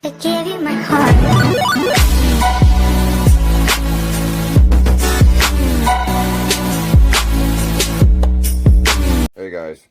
I give you my heart. Hey guys,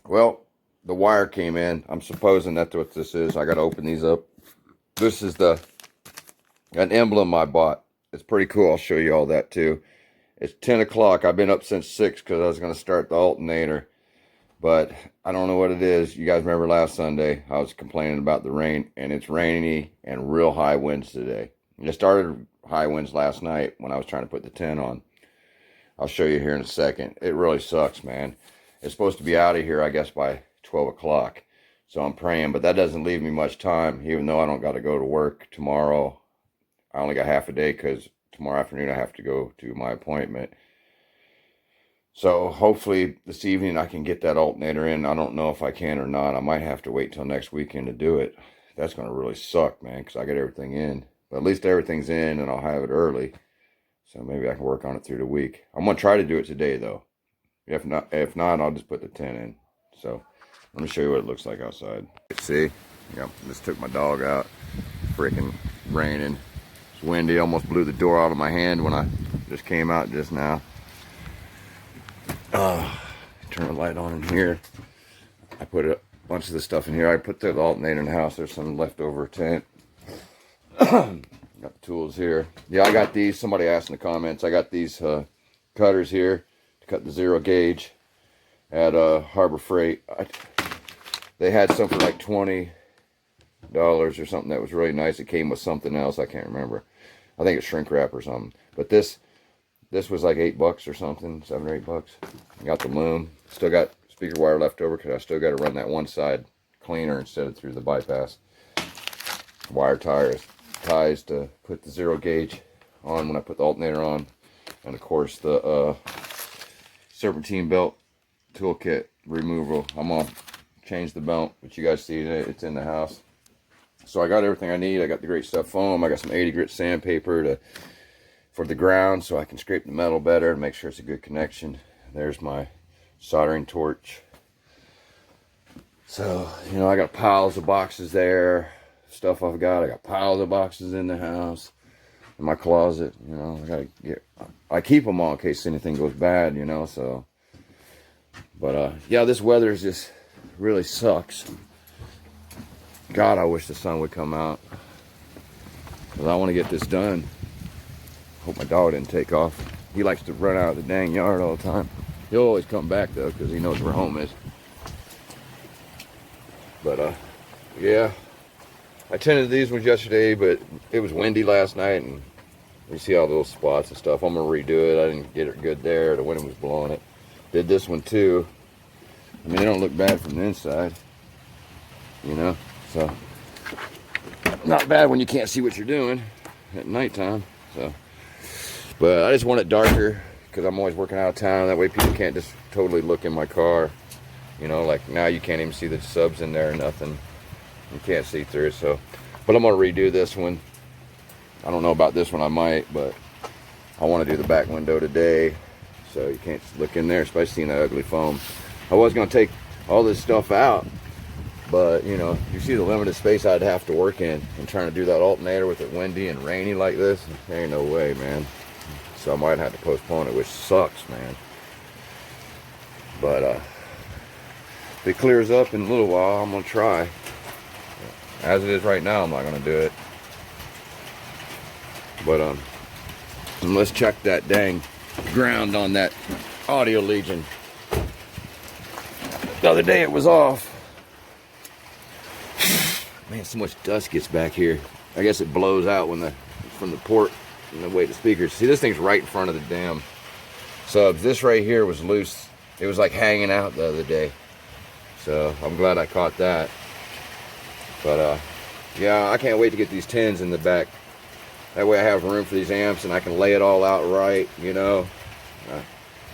well, the wire came in. I'm supposing that's what this is. I gotta open these up. This is an emblem I bought. It's pretty cool. I'll show you all that too. It's 10 o'clock. I've been up since 6 because I was going to start the alternator, but I don't know what it is. You guys remember last Sunday I was complaining about the rain, and it's rainy and real high winds today. It started high winds last night when I was trying to put the tent on. I'll show you here in a second. It really sucks, man. It's supposed to be out of here, I guess, by 12 o'clock. So I'm praying, but that doesn't leave me much time, even though I don't got to go to work tomorrow. I only got half a day because tomorrow afternoon I have to go to my appointment. So hopefully this evening I can get that alternator in. I don't know if I can or not. I might have to wait till next weekend to do it. That's going to really suck, man, because I got everything in. But at least everything's in and I'll have it early. So maybe I can work on it through the week. I'm going to try to do it today, though. If not, I'll just put the tent in. So let me show you what it looks like outside. See? Yep, just took my dog out. Freaking raining. It's windy. Almost blew the door out of my hand when I just came out just now. Turn the light on in here. I put a bunch of the stuff in here. I put the alternator in the house. There's some leftover tent. Got the tools here. Yeah, I got these. Somebody asked in the comments. I got these cutters here to cut the 0 gauge at Harbor Freight. They had some for like $20 or something that was really nice. It came with something else. I can't remember. I think it's shrink wrap or something. But this was like $8 or something, $7 or $8. I got the loom. Still got speaker wire left over because I still got to run that one side cleaner instead of through the bypass. Wire ties to put the 0 gauge on when I put the alternator on, and of course the serpentine belt toolkit removal. I'm gonna change the belt, but you guys see it, it's in the house. So I got everything I need. I got the great stuff foam. I got some 80 grit sandpaper for the ground so I can scrape the metal better and make sure it's a good connection. There's my soldering torch. So, you know, I got piles of boxes there. Stuff I've got. I got piles of boxes in the house, in my closet. You know, I keep them all in case anything goes bad, you know. So, but yeah, this weather is just really sucks. God, I wish the sun would come out because I want to get this done. Hope my dog didn't take off. He likes to run out of the dang yard all the time. He'll always come back though because he knows where home is. But yeah. I tended these ones yesterday, but it was windy last night, and you see all those spots and stuff. I'm going to redo it. I didn't get it good there. The wind was blowing it. Did this one too. I mean, they don't look bad from the inside, you know, so not bad when you can't see what you're doing at nighttime. So, but I just want it darker because I'm always working out of town. That way people can't just totally look in my car, you know, like now you can't even see the subs in there or nothing. You can't see through it, so. But I'm going to redo this one. I don't know about this one, I might, but I want to do the back window today, so you can't look in there, especially seeing that ugly foam. I was going to take all this stuff out, but, you know, you see the limited space I'd have to work in and trying to do that alternator with it windy and rainy like this. There ain't no way, man. So I might have to postpone it, which sucks, man. But if it clears up in a little while, I'm going to try. As it is right now, I'm not going to do it. But let's check that dang ground on that Audio Legion. The other day it was off. Man, so much dust gets back here. I guess it blows out from the port and the way the speakers. See, this thing's right in front of the damn subs. This right here was loose. It was like hanging out the other day. So I'm glad I caught that. But yeah, I can't wait to get these tins in the back. That way I have room for these amps and I can lay it all out right, you know.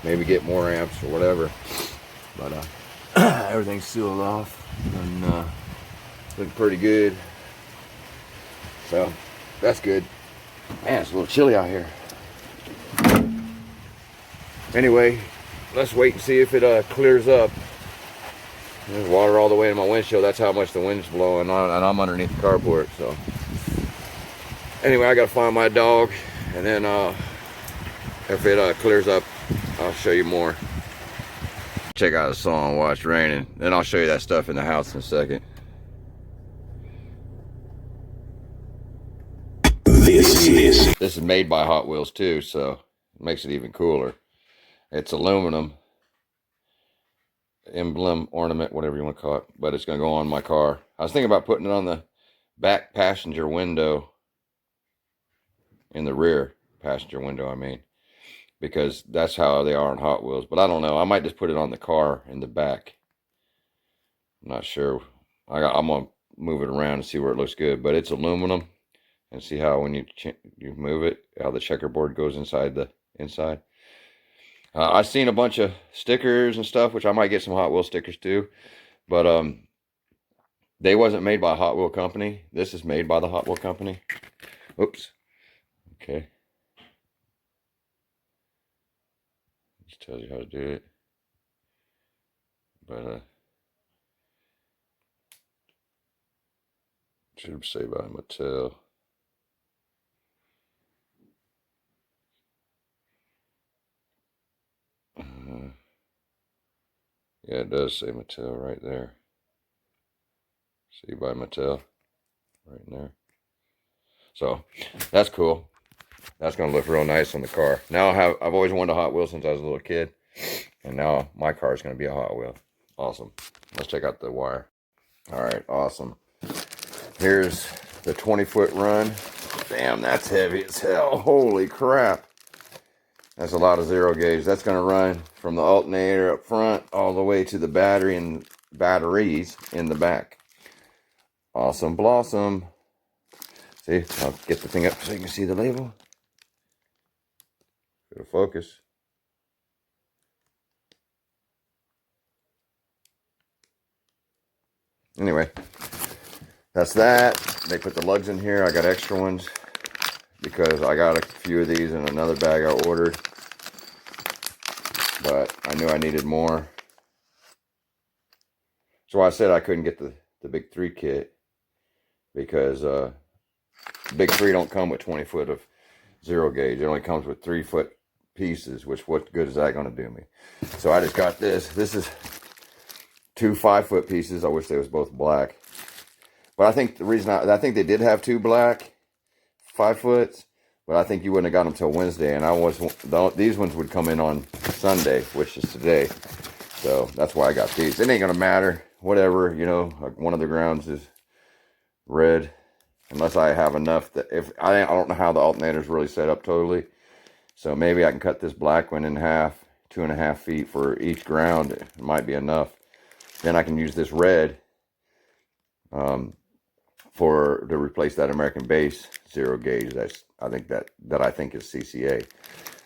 Maybe get more amps or whatever. But everything's sealed off and looking pretty good. So that's good. Man, it's a little chilly out here. Anyway, let's wait and see if it clears up. There's water all the way in my windshield. That's how much the wind's blowing on, and I'm underneath the carport. So anyway, I gotta find my dog, and then if it clears up, I'll show you more. Check out the saw and watch raining. Then I'll show you that stuff in the house in a second. This is made by Hot Wheels too, so it makes it even cooler. It's aluminum. Emblem, ornament, whatever you want to call it, but it's going to go on my car. I was thinking about putting it on the back passenger window, in the rear passenger window, I mean, because that's how they are on Hot Wheels. But I don't know. I might just put it on the car in the back. I'm not sure. I'm going to move it around and see where it looks good. But it's aluminum, and see how when you move it, how the checkerboard goes inside the inside. I've seen a bunch of stickers and stuff, which I might get some Hot Wheel stickers too. But they wasn't made by a Hot Wheel company. This is made by the Hot Wheel company. Oops. Okay. Just tells you how to do it. But should say by Mattel. Yeah, it does say Mattel right there. See by Mattel right in there. So that's cool. That's gonna look real nice on the car. Now I've always wanted a Hot Wheel since I was a little kid, and now my car is gonna be a Hot Wheel. Awesome. Let's check out the wire. All right, awesome. Here's the 20-foot run. Damn, that's heavy as hell. Holy crap. That's a lot of zero gauge. That's going to run from the alternator up front all the way to the battery and batteries in the back. Awesome blossom. See, I'll get the thing up so you can see the label. Go to focus. Anyway, that's that. They put the lugs in here. I got extra ones because I got a few of these in another bag I ordered, but I knew I needed more. So I said I couldn't get the big 3 kit because big 3 don't come with 20 foot of zero gauge. It only comes with 3 foot pieces, which what good is that going to do me? So I just got this. This is 2 5-foot pieces. I wish they was both black. But I think the reason I think they did have 2 black 5-foots, but I think you wouldn't have got them till Wednesday, and these ones would come in on Sunday, which is today. So that's why I got these. It ain't gonna matter. Whatever, you know. One of the grounds is red, unless I have enough that if I don't know how the alternator is really set up totally. So maybe I can cut this black one in half, 2.5 feet for each ground. It might be enough. Then I can use this red to replace that American base zero gauge. That's I think is CCA,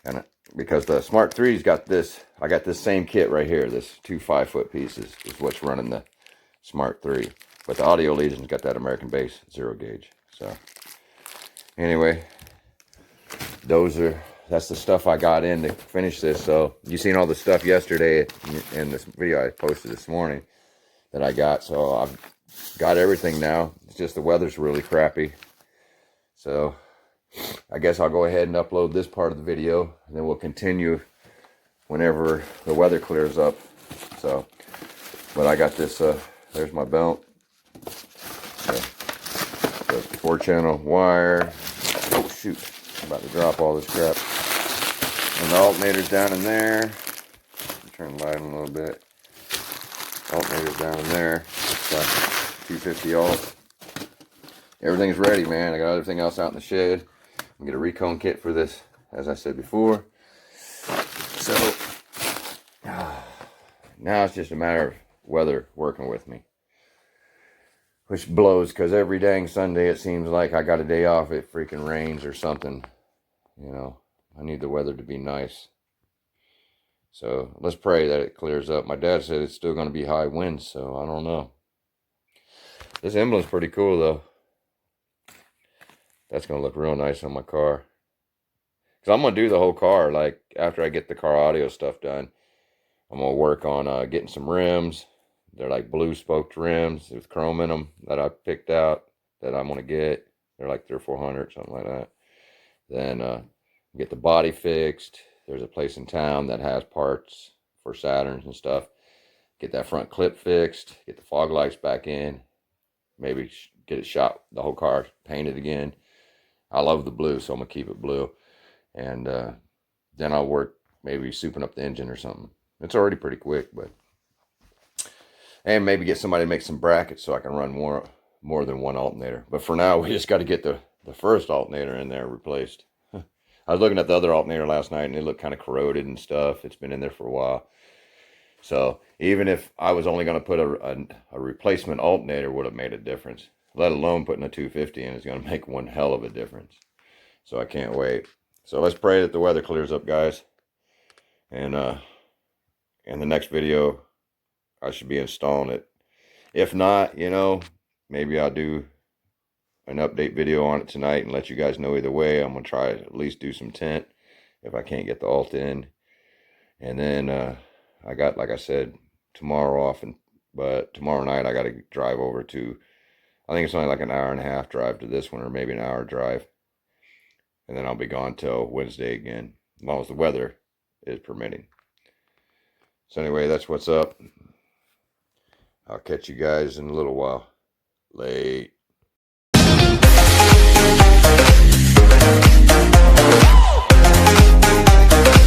and because the Smart 3's got this, I got this same kit right here. This 2 5-foot pieces is what's running the Smart 3, but the Audio Legion's got that American base zero gauge. So anyway, that's the stuff I got in to finish this. So you seen all the stuff yesterday in this video I posted this morning that I got. So I've got everything now. It's just the weather's really crappy. So I guess I'll go ahead and upload this part of the video, and then we'll continue whenever the weather clears up. So, but I got this, there's my belt. So, the 4-channel wire. Oh shoot, I'm about to drop all this crap. And the alternator's down in there. Turn the light on a little bit. Alternator's down in there. 250 alt. Everything's ready, man. I got everything else out in the shed. I'm gonna get a recone kit for this, as I said before. So now it's just a matter of weather working with me, which blows because every dang Sunday it seems like I got a day off. It freaking rains or something. You know, I need the weather to be nice. So let's pray that it clears up. My dad said it's still going to be high winds, so I don't know. This emblem's pretty cool though. That's going to look real nice on my car. Because I'm going to do the whole car. Like, after I get the car audio stuff done, I'm going to work on getting some rims, They're like blue spoked rims with chrome in them that I picked out that I'm gonna get. They're like 300 or 400, something like that. Then get the body fixed. There's a place in town that has parts for Saturns and stuff. Get that front clip fixed. Get the fog lights back in. Maybe get it shot, the whole car painted again. I love the blue, so I'm gonna keep it blue. And then I'll work maybe souping up the engine or something. It's already pretty quick, but and maybe get somebody to make some brackets so I can run more than one alternator. But for now, we just got to get the first alternator in there replaced. I was looking at the other alternator last night, and it looked kind of corroded and stuff. It's been in there for a while. So even if I was only going to put a replacement alternator, would have made a difference. Let alone putting a 250 in is going to make one hell of a difference. So I can't wait. So let's pray that the weather clears up, guys. And in the next video, I should be installing it. If not, you know, maybe I'll do an update video on it tonight and let you guys know either way. I'm going to try to at least do some tint if I can't get the alt in. And then I got, like I said, tomorrow off, but tomorrow night I got to drive over to, I think it's only like an hour and a half drive to this one, or maybe an hour drive. And then I'll be gone till Wednesday again, as long as the weather is permitting. So anyway, that's what's up. I'll catch you guys in a little while. Late.